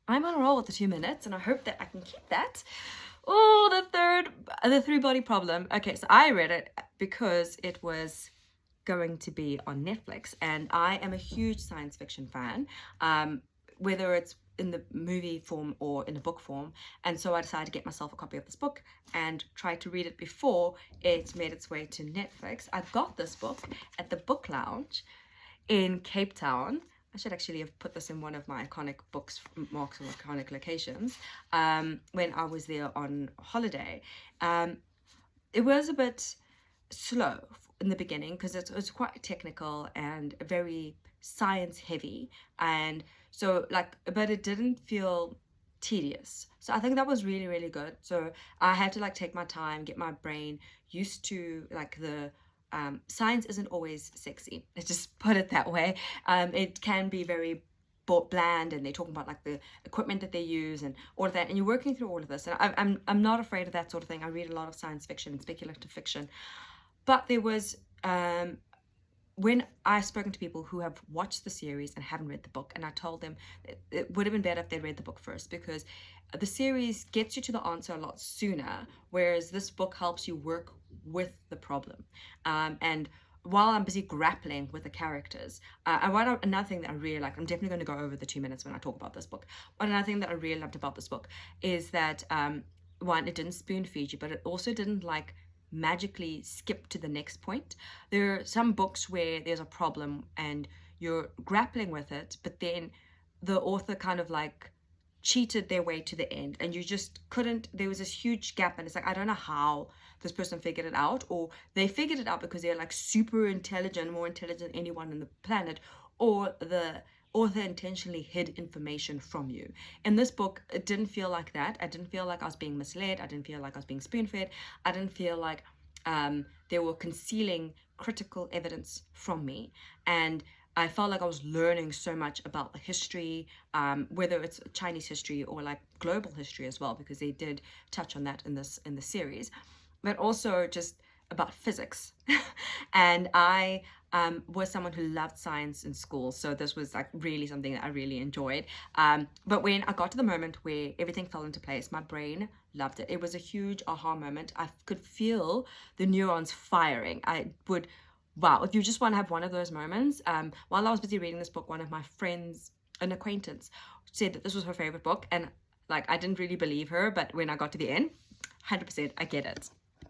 I'm on a roll with the 2 minutes, and I hope that I can keep that. Oh, the three body problem. Okay, so I read it because it was going to be on Netflix, and I am a huge science fiction fan, whether it's in the movie form or in the book form. And so I decided to get myself a copy of this book and try to read it before it made its way to Netflix. I got this book at the Book Lounge in Cape Town. I should actually have put this in one of my iconic books, marks of iconic locations, when I was there on holiday. It was a bit slow in the beginning because it was quite technical and very science heavy, and so like, but it didn't feel tedious. So I think that was really, really good. So I had to like take my time, get my brain used to like the science isn't always sexy. Let's just put it that way. It can be very bland, and they're talking about like the equipment that they use and all of that, and you're working through all of this, and I'm not afraid of that sort of thing. I read a lot of science fiction and speculative fiction, but there was when I've spoken to people who have watched the series and haven't read the book, and I told them it would have been better if they read the book first, because the series gets you to the answer a lot sooner, whereas this book helps you work with the problem. And while I'm busy grappling with the characters, another thing that I really like, I'm definitely going to go over the 2 minutes when I talk about this book, but another thing that I really loved about this book is that, one, it didn't spoon feed you, but it also didn't like magically skip to the next point. There are some books where there's a problem and you're grappling with it, but then the author kind of like cheated their way to the end, and you just couldn't. There was this huge gap, and it's like, I don't know how this person figured it out, or they figured it out because they're like super intelligent, more intelligent than anyone on the planet, or the author intentionally hid information from you. In this book, it didn't feel like that. I didn't feel like I was being misled. I didn't feel like I was being spoon-fed. I didn't feel like they were concealing critical evidence from me. And I felt like I was learning so much about the history, whether it's Chinese history or like global history as well, because they did touch on that in the series, but also just about physics. And I was someone who loved science in school, so this was like really something that I really enjoyed. But when I got to the moment where everything fell into place, my brain loved it. It was a huge aha moment. I could feel the neurons firing. Wow, if you just want to have one of those moments. While I was busy reading this book, one of my friends, an acquaintance, said that this was her favorite book, and like, I didn't really believe her, but when I got to the end, 100% I get it.